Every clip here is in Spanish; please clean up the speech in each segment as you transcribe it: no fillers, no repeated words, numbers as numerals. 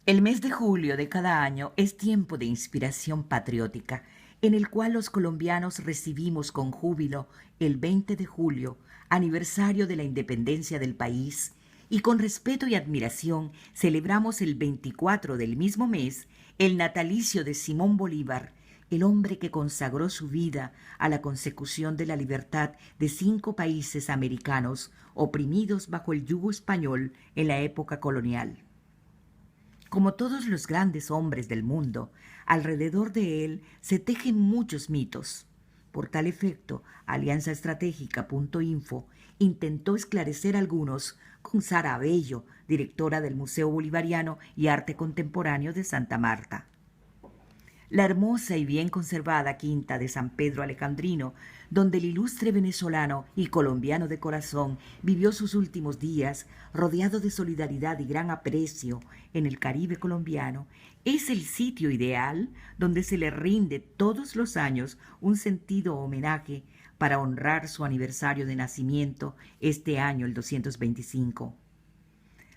El mes de julio de cada año es tiempo de inspiración patriótica, en el cual los colombianos recibimos con júbilo el 20 de julio, aniversario de la independencia del país, y con respeto y admiración celebramos el 24 del mismo mes el natalicio de Simón Bolívar, el hombre que consagró su vida a la consecución de la libertad de 5 países americanos oprimidos bajo el yugo español en la época colonial. Como todos los grandes hombres del mundo, alrededor de él se tejen muchos mitos. Por tal efecto, Alianza Estratégica.info intentó esclarecer algunos con Sara Abello, directora del Museo Bolivariano y Arte Contemporáneo de Santa Marta. La hermosa y bien conservada quinta de San Pedro Alejandrino, donde el ilustre venezolano y colombiano de corazón vivió sus últimos días, rodeado de solidaridad y gran aprecio en el Caribe colombiano, es el sitio ideal donde se le rinde todos los años un sentido homenaje para honrar su aniversario de nacimiento este año, el 225.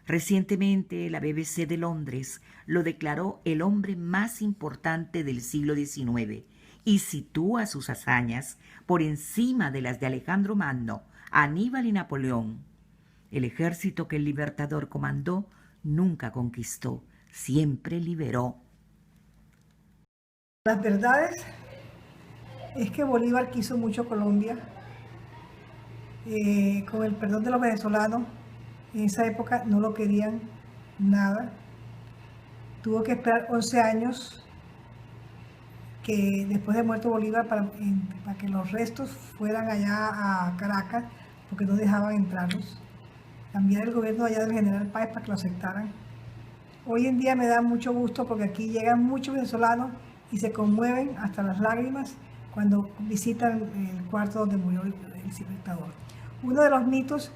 Recientemente, la BBC de Londres lo declaró el hombre más importante del siglo XIX y sitúa sus hazañas por encima de las de Alejandro Magno, Aníbal y Napoleón. El ejército que el Libertador comandó nunca conquistó, siempre liberó. Las verdades es que Bolívar quiso mucho Colombia, con el perdón de los venezolanos. En esa época no lo querían nada. Tuvo que esperar 11 años que después de muerto Bolívar para que los restos fueran allá a Caracas, porque no dejaban entrarlos. Cambiar el gobierno allá del general Páez para que lo aceptaran. Hoy en día me da mucho gusto porque aquí llegan muchos venezolanos y se conmueven hasta las lágrimas cuando visitan el cuarto donde murió el dictador. Uno de los mitos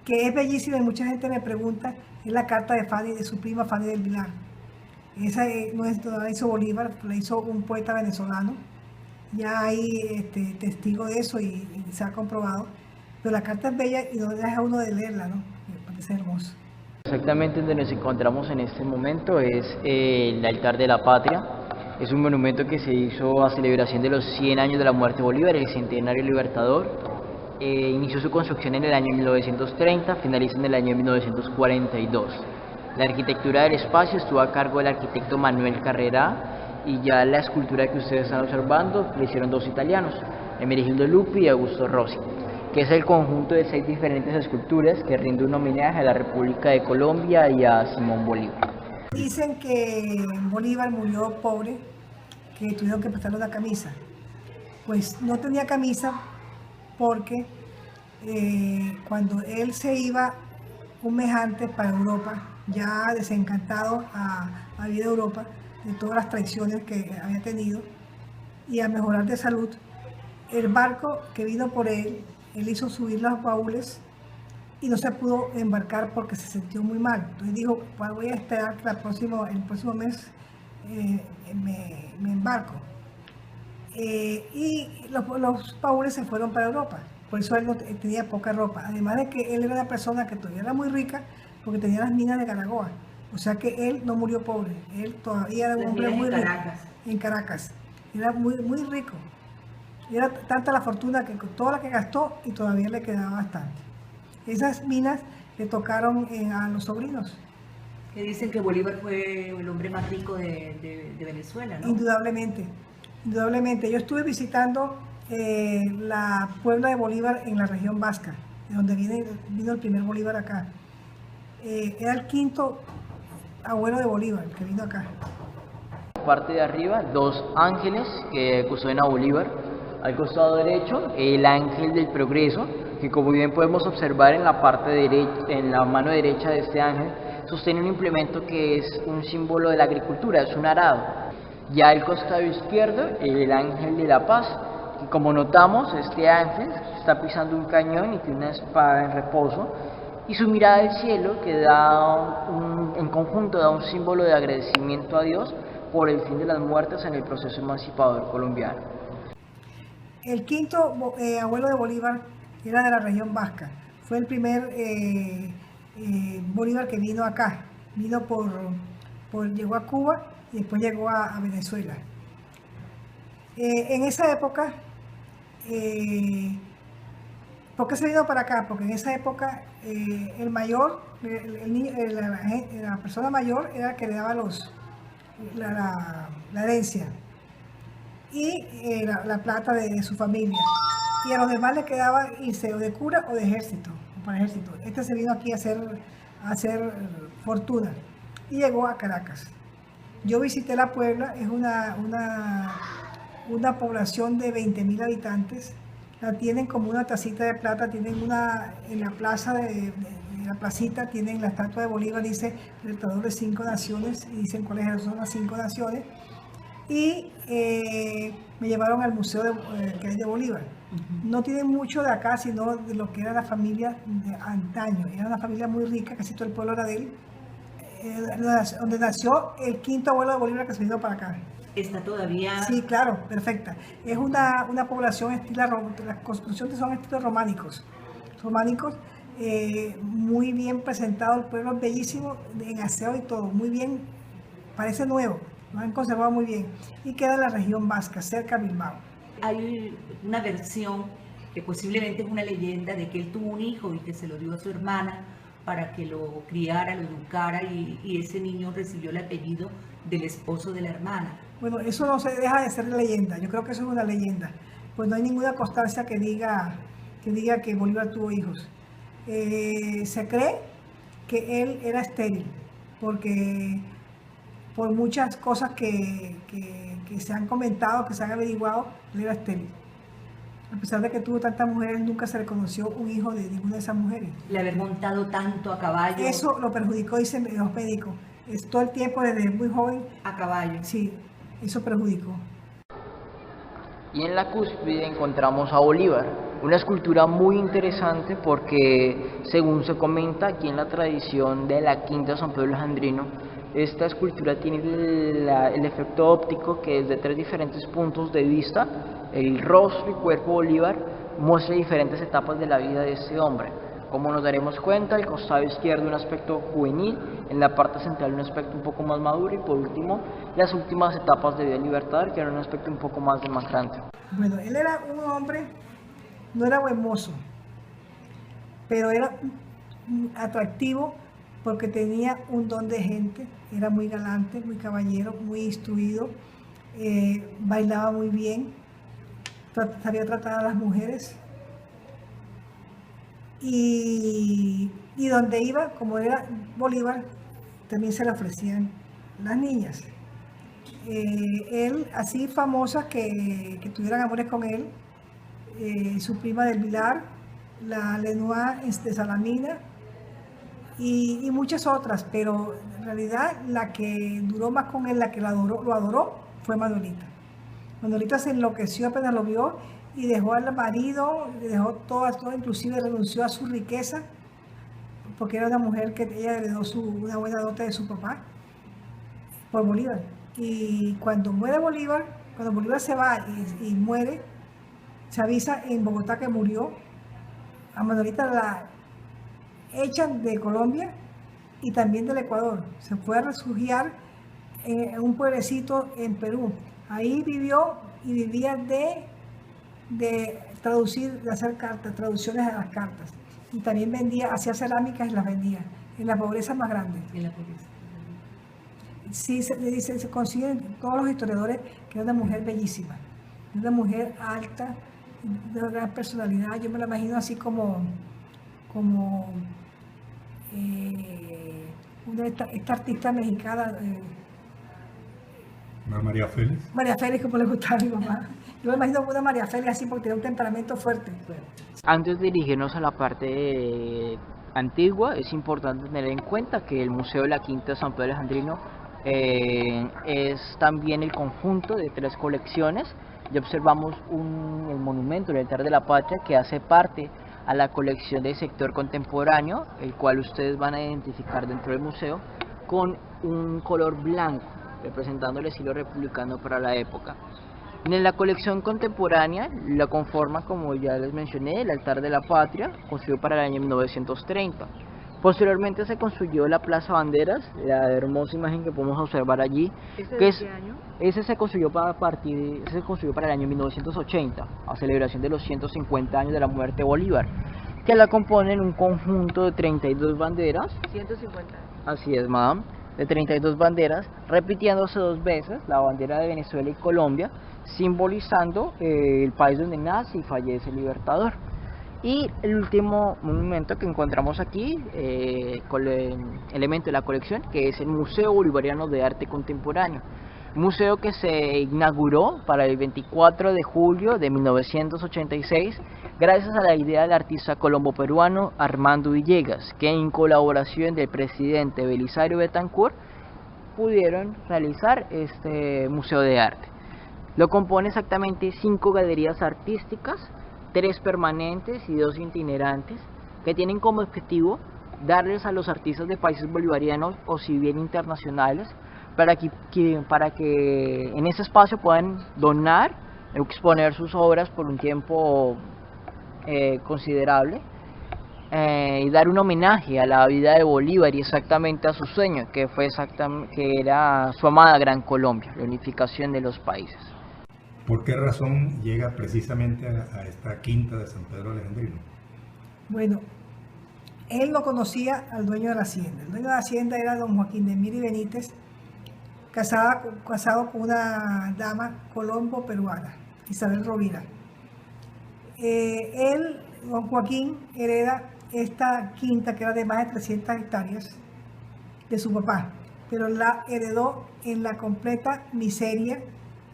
que es bellísima y mucha gente me pregunta, es la carta de Fanny, de su prima Fanny del Vilar. Esa no la hizo Bolívar, la hizo un poeta venezolano. Ya hay testigo de eso y se ha comprobado. Pero la carta es bella y no deja uno de leerla, ¿no? Me parece hermoso. Exactamente donde nos encontramos en este momento es el altar de la patria. Es un monumento que se hizo a celebración de los 100 años de la muerte de Bolívar, el centenario libertador. Inició su construcción en el año 1930, finaliza en el año 1942. La arquitectura del espacio estuvo a cargo del arquitecto Manuel Carrera y ya la escultura que ustedes están observando la hicieron 2 italianos, Emerigildo Lupi y Augusto Rossi, que es el conjunto de 6 diferentes esculturas que rinde un homenaje a la República de Colombia y a Simón Bolívar. Dicen que Bolívar murió pobre, que tuvieron que prestarle una camisa. Pues no tenía camisa porque cuando él se iba un mes antes para Europa, ya desencantado a ir a Europa de todas las traiciones que había tenido y a mejorar de salud, el barco que vino por él hizo subir los baúles y no se pudo embarcar porque se sintió muy mal. Entonces dijo, pues voy a esperar que el próximo mes me embarco. Y los baúles se fueron para Europa, por eso él tenía poca ropa, además de que él era una persona que todavía era muy rica porque tenía las minas de Caraboa, o sea que él no murió pobre, él todavía era un hombre muy rico en Caracas, era muy, muy rico, era tanta la fortuna que con toda la que gastó y todavía le quedaba bastante. Esas minas le tocaron a los sobrinos. Que dicen que Bolívar fue el hombre más rico de Venezuela, ¿no? Indudablemente. Indudablemente, yo estuve visitando la Puebla de Bolívar en la región Vasca, de donde vino el primer Bolívar acá. Era el 5º abuelo de Bolívar, el que vino acá. Parte de arriba, 2 ángeles que custodian a Bolívar. Al costado derecho, el ángel del progreso, que como bien podemos observar en la parte derecha, en la mano derecha de este ángel, sostiene un implemento que es un símbolo de la agricultura, es un arado. Ya al costado izquierdo, el ángel de la paz, que como notamos, este ángel está pisando un cañón y tiene una espada en reposo, y su mirada al cielo, que en conjunto da un símbolo de agradecimiento a Dios por el fin de las muertes en el proceso emancipador colombiano. El 5º abuelo de Bolívar era de la región Vasca, fue el primer Bolívar que vino acá. Vino llegó a Cuba y después llegó a Venezuela. En esa época, ¿por qué se vino para acá? Porque en esa época el mayor, la persona mayor era el que le daba la herencia y la plata de su familia. Y a los demás les quedaba irse o de cura o de ejército, o para ejército. Este se vino aquí a hacer fortuna y llegó a Caracas. Yo visité La Puebla, es una población de 20.000 habitantes. La tienen como una tacita de plata, tienen en la plaza de la placita, tienen la estatua de Bolívar, dice Libertador de 5 naciones, y dicen cuáles son las 5 naciones. Y me llevaron al museo que hay de Bolívar. No tienen mucho de acá, sino de lo que era la familia de antaño. Era una familia muy rica, casi todo el pueblo era de él, donde nació el 5º abuelo de Bolívar, que se vino para acá. ¿Está todavía? Sí, claro, perfecta. Es una población las construcciones son estilos románicos, muy bien presentado, el pueblo es bellísimo, en aseo y todo, muy bien, parece nuevo, lo han conservado muy bien, y queda en la región vasca, cerca de Bilbao. Hay una versión que posiblemente es una leyenda de que él tuvo un hijo y que se lo dio a su hermana para que lo criara, lo educara, y ese niño recibió el apellido del esposo de la hermana. Bueno, eso no se deja de ser leyenda, yo creo que eso es una leyenda, pues no hay ninguna constancia que diga que Bolívar tuvo hijos. Se cree que él era estéril, porque por muchas cosas que se han comentado, que se han averiguado, él era estéril. A pesar de que tuvo tantas mujeres, nunca se le conoció un hijo de ninguna de esas mujeres. El haber montado tanto a caballo. Eso lo perjudicó, dicen los médicos. Es todo el tiempo, desde muy joven. A caballo. Sí, eso perjudicó. Y en la cúspide encontramos a Bolívar, una escultura muy interesante porque, según se comenta aquí en la tradición de la Quinta San Pedro Alejandrino, esta escultura tiene el efecto óptico que desde 3 diferentes puntos de vista, el rostro y cuerpo de Bolívar muestra diferentes etapas de la vida de este hombre. Como nos daremos cuenta, el costado izquierdo un aspecto juvenil, en la parte central un aspecto un poco más maduro, y por último las últimas etapas de vida libertador, que era un aspecto un poco más demacrante. Bueno, él era un hombre, no era buen mozo, pero era atractivo porque tenía un don de gente, era muy galante, muy caballero, muy instruido, bailaba muy bien, sabía tratar a las mujeres. Y donde iba, como era Bolívar, también se le ofrecían las niñas. Él, así famosas que tuvieran amores con él, su prima del Vilar, la Lenoir de Salamina y muchas otras, pero en realidad la que duró más con él, la que lo adoró, fue Manuelita. Manuelita se enloqueció apenas lo vio y dejó al marido, dejó todo, inclusive renunció a su riqueza, porque era una mujer que ella heredó una buena dote de su papá, por Bolívar. Y cuando muere Bolívar, cuando Bolívar se va y muere, se avisa en Bogotá que murió. A Manuelita la echan de Colombia y también del Ecuador. Se fue a refugiar en un pueblecito en Perú. Ahí vivió y vivía de traducir, de hacer cartas, traducciones de las cartas. Y también hacía cerámicas y las vendía, en la pobreza más grande. En la pobreza. Sí, se consiguen todos los historiadores que era una mujer bellísima, una mujer alta, de una gran personalidad. Yo me la imagino así como esta artista mexicana. María Félix. María Félix, como le gustaba a mi mamá. Yo me imagino una María Félix así porque tenía un temperamento fuerte. Antes de dirigirnos a la parte antigua, es importante tener en cuenta que el Museo de la Quinta San Pedro Alejandrino es también el conjunto de 3 colecciones. Ya observamos el monumento, el altar de la patria, que hace parte a la colección del sector contemporáneo, el cual ustedes van a identificar dentro del museo con un color blanco, representando el estilo republicano para la época. En la colección contemporánea la conforma, como ya les mencioné, el altar de la patria, construido para el año 1930. Posteriormente se construyó la Plaza Banderas, la hermosa imagen que podemos observar allí. ¿Ese que de es, qué año? ese se construyó ese se construyó para el año 1980, a celebración de los 150 años de la muerte de Bolívar, que la componen un conjunto de 32 banderas. 150 años. Así es, madame, de 32 banderas, repitiéndose 2 veces la bandera de Venezuela y Colombia, simbolizando el país donde nace y fallece el Libertador. Y el último monumento que encontramos aquí, elemento de la colección, que es el Museo Bolivariano de Arte Contemporáneo. Museo que se inauguró para el 24 de julio de 1986, gracias a la idea del artista colombo-peruano Armando Villegas, que en colaboración del presidente Belisario Betancourt pudieron realizar este museo de arte. Lo compone exactamente 5 galerías artísticas, 3 permanentes y 2 itinerantes, que tienen como objetivo darles a los artistas de países bolivarianos o si bien internacionales, para que en ese espacio puedan donar o exponer sus obras por un tiempo considerable, y dar un homenaje a la vida de Bolívar y exactamente a su sueño, que era su amada Gran Colombia, la unificación de los países. ¿Por qué razón llega precisamente a esta quinta de San Pedro Alejandrino? Bueno, él no conocía al dueño de la hacienda. El dueño de la hacienda era don Joaquín de Mir y Benítez, casado con una dama colombo-peruana, Isabel Rovira. Don Joaquín, hereda esta quinta que era de más de 300 hectáreas de su papá, pero la heredó en la completa miseria,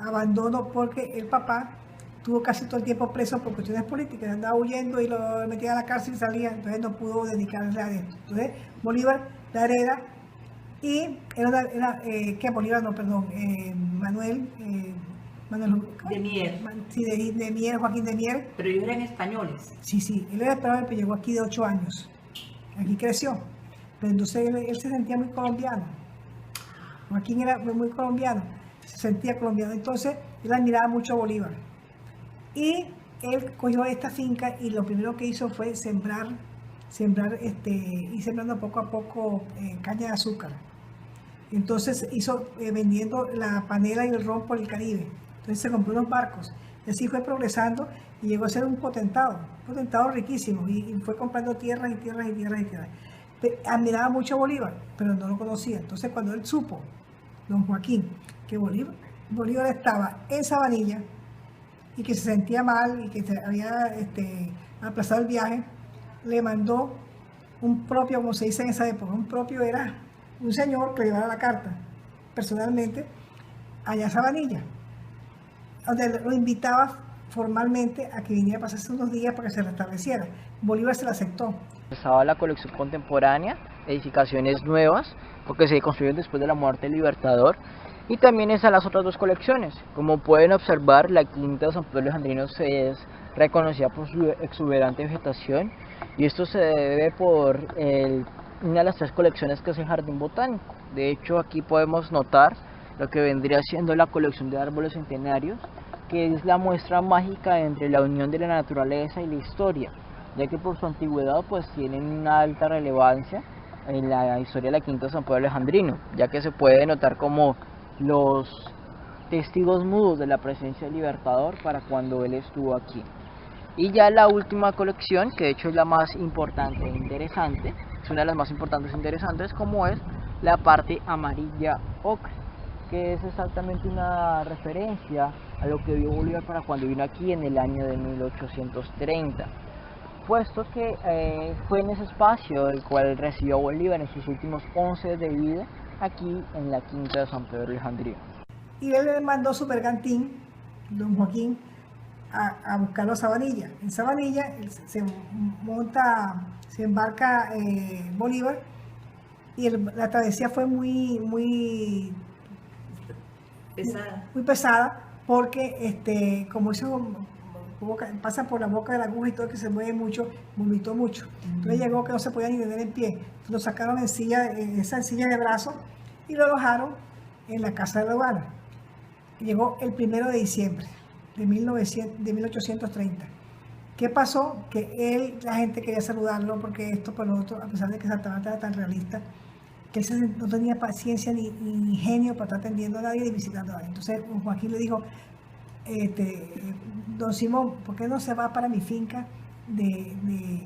abandono, porque el papá tuvo casi todo el tiempo preso por cuestiones políticas, andaba huyendo y lo metía a la cárcel y salía, entonces no pudo dedicarse a esto. Entonces Bolívar la hereda y Manuel De Mier. Sí, de Mier, Joaquín de Mier. Pero ellos eran españoles. Sí, él era español, pero llegó aquí de 8 años. Aquí creció. Pero entonces él se sentía muy colombiano. Joaquín era muy colombiano, se sentía colombiano. Entonces él admiraba mucho a Bolívar. Y él cogió esta finca y lo primero que hizo fue sembrar y sembrando poco a poco caña de azúcar. Entonces hizo vendiendo la panela y el ron por el Caribe. Entonces se compró unos barcos. Y así fue progresando y llegó a ser un potentado riquísimo. Y fue comprando tierras y tierras y tierras y tierras. Admiraba mucho a Bolívar, pero no lo conocía. Entonces cuando él supo, don Joaquín, que Bolívar estaba en Sabanilla y que se sentía mal y que se había aplazado el viaje, le mandó un propio, como se dice en esa época, un propio era un señor que llevara la carta personalmente allá a Sabanilla, donde lo invitaba formalmente a que viniera a pasarse unos días para que se restableciera. Bolívar se la aceptó. Estaba la colección contemporánea, edificaciones nuevas, porque se construyeron después de la muerte del Libertador, y también están las otras 2 colecciones. Como pueden observar, la quinta de San Pedro Alejandrino es reconocida por su exuberante vegetación, y esto se debe por una de las 3 colecciones que es el Jardín Botánico. De hecho, aquí podemos notar lo que vendría siendo la colección de árboles centenarios, que es la muestra mágica entre la unión de la naturaleza y la historia, ya que por su antigüedad pues tienen una alta relevancia en la historia de la quinta de San Pedro Alejandrino, ya que se puede notar como los testigos mudos de la presencia del Libertador para cuando él estuvo aquí. Y ya la última colección, que de hecho es la más importante e interesante, es una de las más importantes e interesantes, como es la parte amarilla ocre, que es exactamente una referencia a lo que vio Bolívar para cuando vino aquí en el año de 1830, puesto que fue en ese espacio el cual recibió a Bolívar en sus últimos 11 de vida aquí en la quinta de San Pedro Alejandrino. Y él le mandó su bergantín, don Joaquín, a buscarlo a Sabanilla. En Sabanilla se embarca Bolívar, y la travesía fue muy pesada, porque como eso pasa por la boca de la aguja y todo, que se mueve mucho, vomitó mucho. Entonces llegó que no se podía ni tener en pie. Entonces lo sacaron en esa silla de brazos y lo alojaron en la Casa de la Habana. Llegó el 1 de diciembre de 1830, ¿Qué pasó? Que la gente quería saludarlo porque esto por lo otro, a pesar de que Santa Marta era tan realista, que él no tenía paciencia ni ingenio para estar atendiendo a nadie ni visitando a nadie. Entonces Joaquín le dijo, don Simón, ¿por qué no se va para mi finca de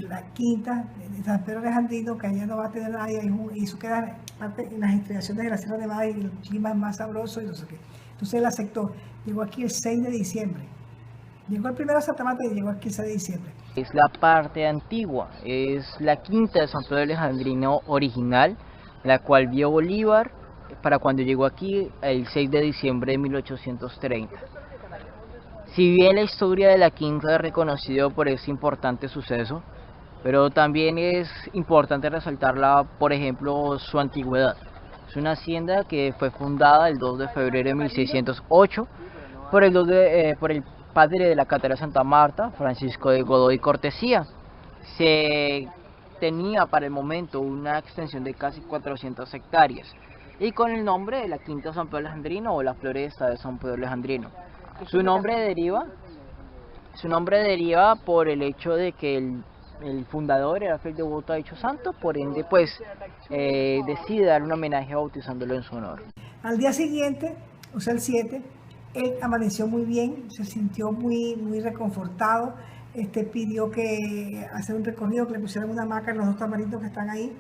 la quinta de San Pedro Alejandrino, que allá no va a tener nadie, y eso queda en las estribaciones de la Sierra Nevada y el clima es más sabroso y no sé qué? Entonces él aceptó. Llegó aquí el 6 de diciembre. Llegó el primero a Santa Marta y llegó el 15 de diciembre. Es la parte antigua, es la quinta de San Pedro Alejandrino original, la cual vio Bolívar para cuando llegó aquí el 6 de diciembre de 1830. Si bien la historia de la quinta es reconocida por este importante suceso, pero también es importante resaltarla, por ejemplo, su antigüedad. Es una hacienda que fue fundada el 2 de febrero de 1608 por el padre de la Catedral de Santa Marta, Francisco de Godoy Cortesía. Se tenía para el momento una extensión de casi 400 hectáreas y con el nombre de la Quinta San Pedro Alejandrino o la Floresta de San Pedro Alejandrino. Su nombre deriva por el hecho de que el fundador era Fray Devoto a dicho santo, por ende pues decide dar un homenaje bautizándolo en su honor. Al día siguiente, o sea el 7, él amaneció muy bien, se sintió muy reconfortado, pidió que hacer un recorrido, que le pusieran una hamaca en los dos tamarindos que están ahí,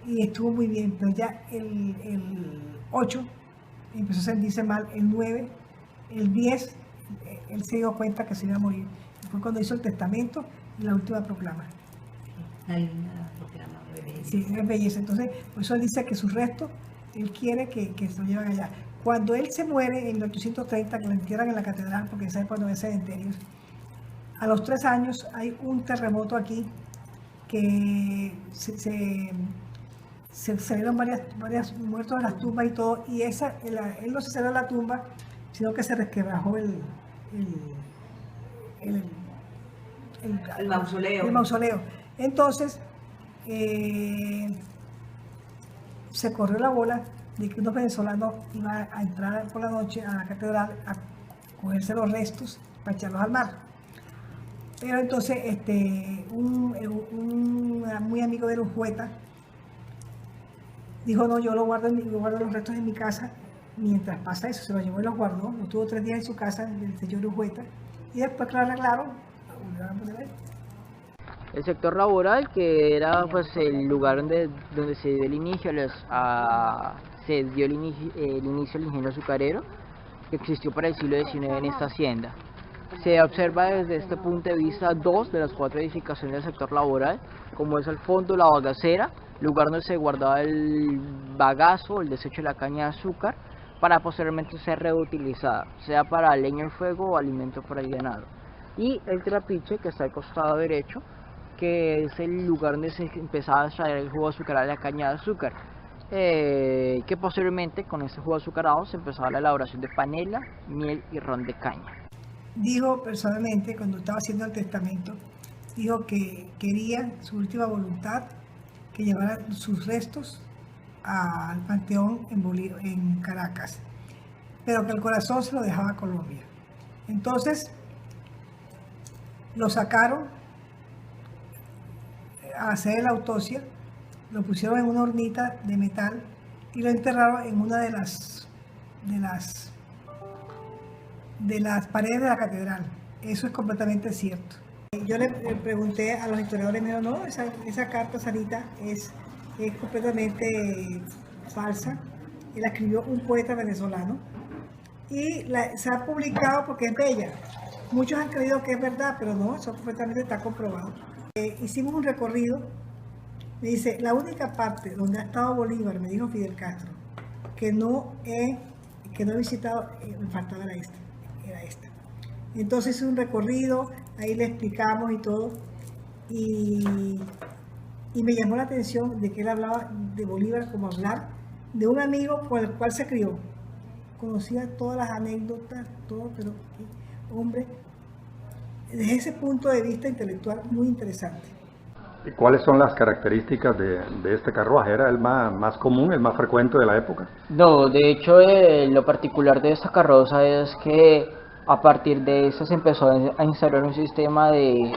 y estuvo muy bien, pero ya el 8 empezó a sentirse mal, el 9, el 10, él se dio cuenta que se iba a morir. Fue cuando hizo el testamento y la última proclama. La linda proclama de belleza. Sí, es belleza. Entonces, por eso él dice que sus restos, él quiere que se lo lleven allá. Cuando él se muere en 1830, que lo entierran en la catedral, porque sabe cuando hay cementerios, a los 3 años hay un terremoto aquí que se vieron varias muertos en las tumbas y todo, y él no se cerró la tumba, sino que se resquebrajó el mausoleo. Entonces, se corrió la bola de que unos venezolanos iban a entrar por la noche a la catedral a cogerse los restos para echarlos al mar. Pero entonces, un muy amigo de Urujueta dijo, no, yo guardo los restos en mi casa. Mientras pasa eso, se los llevó y los guardó, lo tuvo 3 días en su casa, el señor Urujueta, y después que lo arreglaron, lo volvieron a poner ahí. El sector laboral, que era pues el lugar donde se dio el inicio el inicio del ingenio azucarero, que existió para el siglo XIX en esta hacienda. Se observa desde este punto de vista 2 de las 4 edificaciones del sector laboral, como es al fondo la bagacera, lugar donde se guardaba el bagazo, el desecho de la caña de azúcar, para posteriormente ser reutilizada, sea para leña y fuego o alimento para el ganado. Y el trapiche, que está al costado derecho, que es el lugar donde se empezaba a extraer el jugo azucarado de la caña de azúcar, que posteriormente con este jugo azucarado se empezaba la elaboración de panela, miel y ron de caña. Dijo personalmente, cuando estaba haciendo el testamento, dijo que quería, su última voluntad, que llevara sus restos al Panteón en Caracas, pero que el corazón se lo dejaba a Colombia. Entonces lo sacaron a hacer la autopsia, lo pusieron en una hornita de metal y lo enterraron en una de las paredes de la catedral. Eso es completamente cierto. Yo le pregunté a los historiadores, me dijeron, no, esa carta, Sarita, es completamente falsa. Y la escribió un poeta venezolano y se ha publicado porque es bella. Muchos han creído que es verdad, pero no, eso completamente está comprobado. Hicimos un recorrido, me dice, la única parte donde ha estado Bolívar, me dijo Fidel Castro, que no he visitado, me faltaba era esta. Entonces hice un recorrido, ahí le explicamos y todo, y me llamó la atención de que él hablaba de Bolívar como hablar de un amigo con el cual se crió. Conocía todas las anécdotas, todo, pero hombre, desde ese punto de vista intelectual muy interesante. ¿Y cuáles son las características de este carruaje? ¿Era el más común, el más frecuente de la época? No, de hecho lo particular de esta carroza es que A partir de eso se empezó a instaurar un sistema de,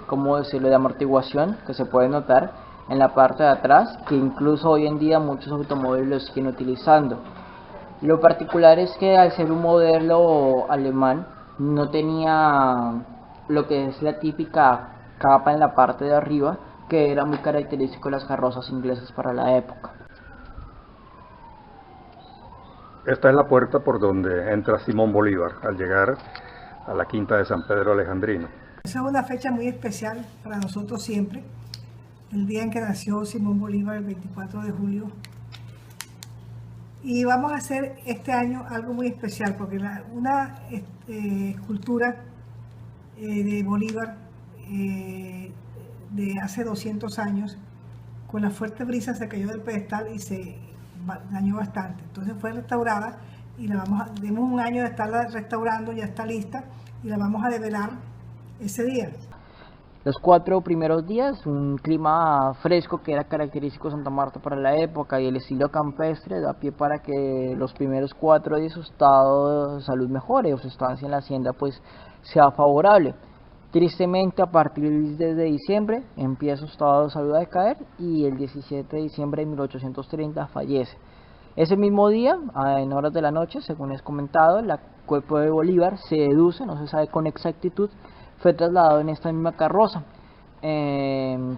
¿cómo decirlo?, de amortiguación que se puede notar en la parte de atrás, que incluso hoy en día muchos automóviles lo siguen utilizando. Lo particular es que al ser un modelo alemán no tenía lo que es la típica capa en la parte de arriba, que era muy característico de las carrozas inglesas para la época. Esta es la puerta por donde entra Simón Bolívar al llegar a la quinta de San Pedro Alejandrino. Esa es una fecha muy especial para nosotros siempre, el día en que nació Simón Bolívar, el 24 de julio. Y vamos a hacer este año algo muy especial, porque una escultura de Bolívar de hace 200 años, con la fuerte brisa se cayó del pedestal y se dañó bastante. Entonces fue restaurada y tenemos un año de estarla restaurando, ya está lista y la vamos a develar ese día. Los 4 primeros días, un clima fresco que era característico de Santa Marta para la época y el estilo campestre da pie para que los primeros 4 días su estado de salud mejore o su estancia en la hacienda pues sea favorable. Tristemente, a partir de diciembre empieza su estado de salud a decaer y el 17 de diciembre de 1830 fallece. Ese mismo día, en horas de la noche, según es comentado, el cuerpo de Bolívar se deduce, no se sabe con exactitud, fue trasladado en esta misma carroza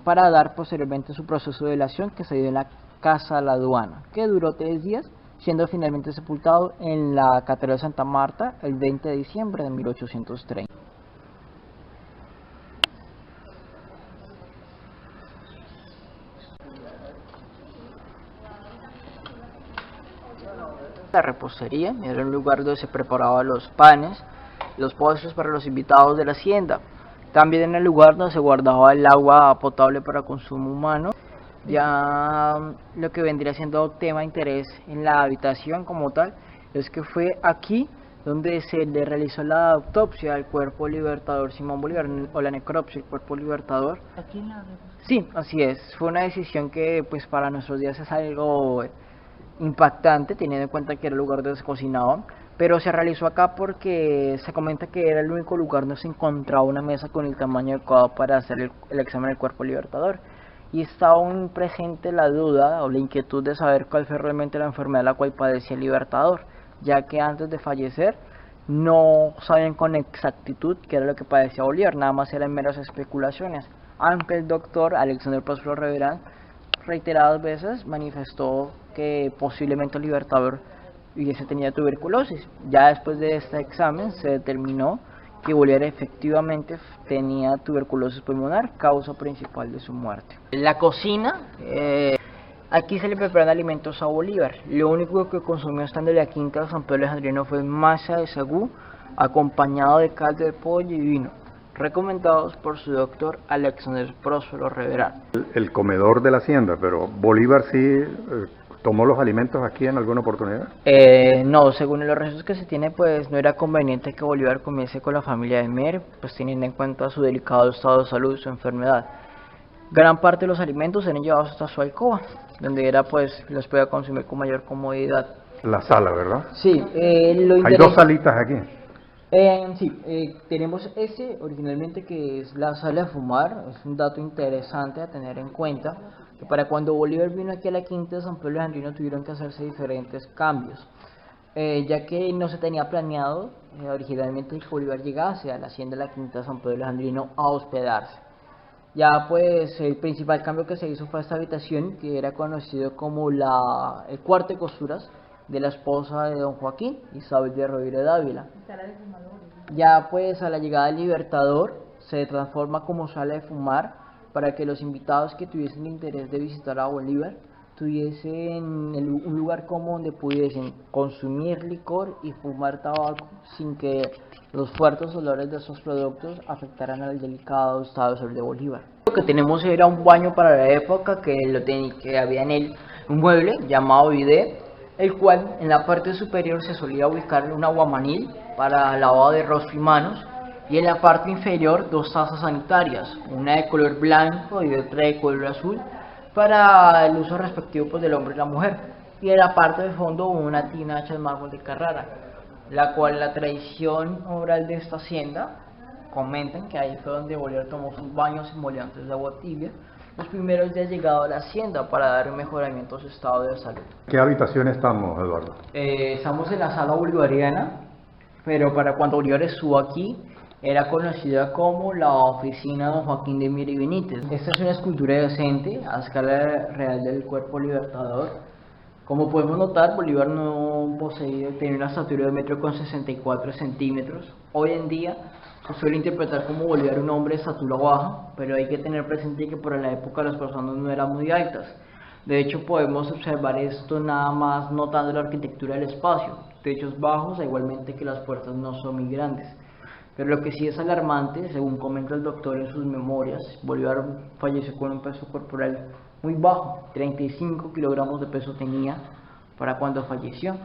para dar posteriormente su proceso de velación que se dio en la Casa de la Aduana, que duró 3 días, siendo finalmente sepultado en la Catedral de Santa Marta el 20 de diciembre de 1830. La repostería era un lugar donde se preparaban los panes, los postres para los invitados de la hacienda. También en el lugar donde se guardaba el agua potable para consumo humano. Ya lo que vendría siendo tema de interés en la habitación como tal es que fue aquí donde se le realizó la autopsia al cuerpo libertador Simón Bolívar, o la necropsia del cuerpo libertador. ¿Aquí en la Sí, así es. Fue una decisión que pues para nuestros días es algo impactante, teniendo en cuenta que era el lugar donde se cocinaba, pero se realizó acá porque se comenta que era el único lugar donde se encontraba una mesa con el tamaño adecuado para hacer el examen del cuerpo libertador, y estaba aún presente la duda o la inquietud de saber cuál fue realmente la enfermedad la cual padecía el libertador, ya que antes de fallecer no sabían con exactitud qué era lo que padecía Bolívar, nada más eran meras especulaciones, aunque el doctor Alexander Próspero Reverán reiteradas veces manifestó que posiblemente el libertador tenía tuberculosis. Ya después de este examen se determinó que Bolívar efectivamente tenía tuberculosis pulmonar, causa principal de su muerte. En la cocina, aquí se le preparan alimentos a Bolívar. Lo único que consumió estando en la quinta de San Pedro Alejandrino fue masa de sagú, acompañado de caldo de pollo y vino, recomendados por su doctor Alexander Próspero Reverán. El comedor de la hacienda, pero Bolívar sí tomó los alimentos aquí en alguna oportunidad. No, según los registros que se tiene, pues no era conveniente que Bolívar comiese con la familia de Mier, pues teniendo en cuenta su delicado estado de salud y su enfermedad. Gran parte de los alimentos eran llevados hasta su alcoba, donde los podía consumir con mayor comodidad. La sala, ¿verdad? Sí, Hay 2 salitas aquí. Tenemos originalmente que es la sala de fumar. Es un dato interesante a tener en cuenta, que para cuando Bolívar vino aquí a la quinta de San Pedro Alejandrino tuvieron que hacerse diferentes cambios, ya que no se tenía planeado originalmente que Bolívar llegase a la hacienda de la quinta de San Pedro Alejandrino a hospedarse. Ya pues el principal cambio que se hizo fue esta habitación, que era conocido como el cuarto de costuras de la esposa de don Joaquín, Isabel de Rovira Dávila. Ya pues a la llegada del libertador se transforma como sala de fumar para que los invitados que tuviesen interés de visitar a Bolívar tuviesen un lugar cómodo donde pudiesen consumir licor y fumar tabaco sin que los fuertes olores de esos productos afectaran al delicado estado de salud de Bolívar. Lo que tenemos era un baño para la época que había en él un mueble llamado bidet, el cual en la parte superior se solía ubicar un aguamanil para lavado de rostro y manos, y en la parte inferior 2 tazas sanitarias, una de color blanco y otra de color azul, para el uso respectivo pues, del hombre y la mujer, y en la parte de fondo una tina hecha de mármol de Carrara. la cual la tradición oral de esta hacienda comentan que ahí fue donde Bolívar tomó sus baños emolientes de agua tibia los primeros días llegado a la hacienda para dar un mejoramiento a su estado de salud. ¿Qué habitación estamos, Eduardo? Estamos en la sala bolivariana, pero para cuando Bolívar estuvo aquí era conocida como la oficina Don Joaquín de Mir y Benítez. Esta es una escultura decente a escala real del cuerpo libertador. Como podemos notar, Bolívar no tenía una estatura de 1,64 centímetros. Hoy en día se suele interpretar como Bolívar un hombre de estatura baja, pero hay que tener presente que por la época las personas no eran muy altas. De hecho, podemos observar esto nada más notando la arquitectura del espacio, techos bajos, igualmente que las puertas no son muy grandes. Pero lo que sí es alarmante, según comenta el doctor en sus memorias, Bolívar falleció con un peso corporal muy bajo, 35 kilogramos de peso tenía para cuando falleció.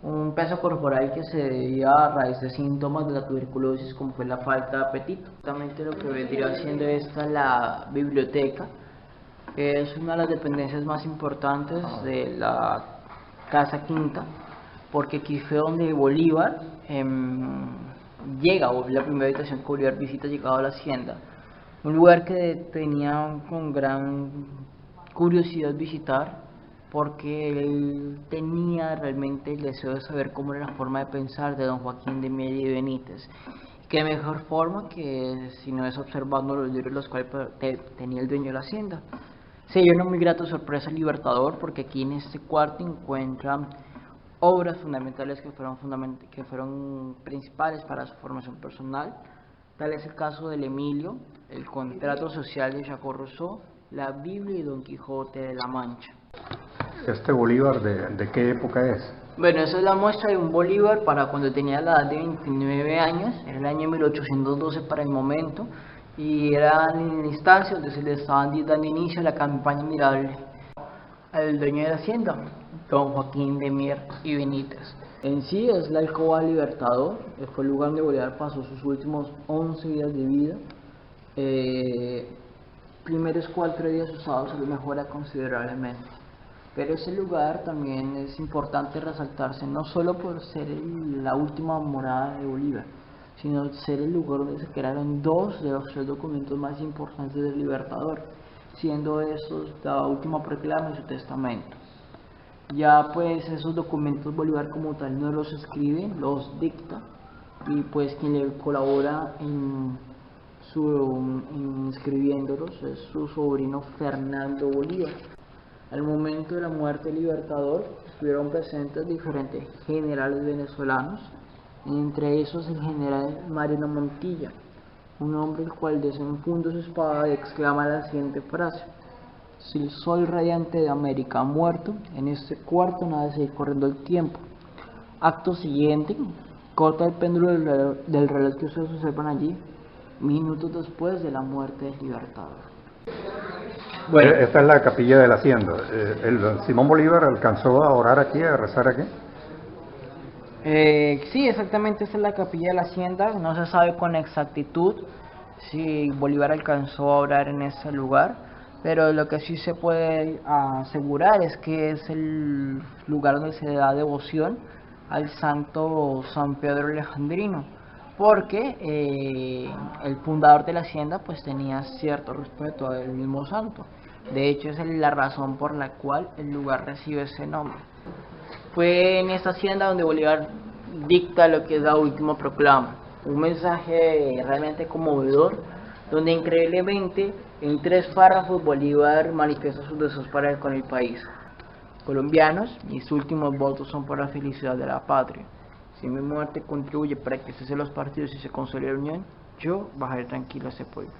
Un peso corporal que se debía a raíz de síntomas de la tuberculosis, como fue la falta de apetito. Justamente lo que vendría siendo esta la biblioteca, que es una de las dependencias más importantes de la Casa Quinta, porque aquí fue donde Bolívar llega, o la primera habitación que Bolívar visita llegado a la hacienda, un lugar que tenía con gran curiosidad visitar, porque él tenía realmente el deseo de saber cómo era la forma de pensar de Don Joaquín de Mir y Benítez. Qué mejor forma que si no es observando los libros los cuales tenía el dueño de la hacienda. Se dio una muy grata sorpresa al Libertador, porque aquí en este cuarto encuentran obras fundamentales que fueron principales para su formación personal. Tal es el caso del Emilio, el contrato social de Jacques Rousseau, la Biblia y Don Quijote de la Mancha. ¿Este Bolívar de qué época es? Bueno, esa es la muestra de un Bolívar para cuando tenía la edad de 29 años, era el año 1812 para el momento, y era en la instancia donde se le estaban dando inicio a la campaña admirable al dueño de la hacienda, Don Joaquín de Mir y Benítez. En sí es la alcoba Libertador, fue el lugar donde Bolívar pasó sus últimos 11 días de vida. Primeros 4 días usados se lo mejora considerablemente. Pero ese lugar también es importante resaltarse, no solo por ser la última morada de Bolívar, sino ser el lugar donde se crearon 2 de los 3 documentos más importantes del Libertador, siendo estos la última proclama y su testamento. Ya pues esos documentos Bolívar como tal no los escribe, los dicta, y pues quien le colabora en escribiéndolos es su sobrino Fernando Bolívar. Al momento de la muerte del Libertador estuvieron presentes diferentes generales venezolanos, entre esos el general Mariano Montilla, un hombre el cual desenfunda su espada y exclama la siguiente frase: si el sol radiante de América ha muerto, en este cuarto nada de seguir corriendo el tiempo. Acto siguiente, corta el péndulo del reloj que ustedes observan allí, minutos después de la muerte del Libertador. Bueno, esta es la capilla de la hacienda. ¿Simón Bolívar alcanzó a orar aquí, a rezar aquí? Sí, exactamente, esta es la capilla de la hacienda. No se sabe con exactitud si Bolívar alcanzó a orar en ese lugar, pero lo que sí se puede asegurar es que es el lugar donde se da devoción al santo San Pedro Alejandrino, porque el fundador de la hacienda pues tenía cierto respeto al mismo santo. De hecho, esa es la razón por la cual el lugar recibe ese nombre. Fue en esta hacienda donde Bolívar dicta lo que es la última proclama, un mensaje realmente conmovedor, donde increíblemente en 3 párrafos Bolívar manifiesta sus deseos para con el país. Colombianos, mis últimos votos son por la felicidad de la patria. Si mi muerte contribuye para que cesen los partidos y se consolide la unión, yo bajaré tranquilo a ese pueblo.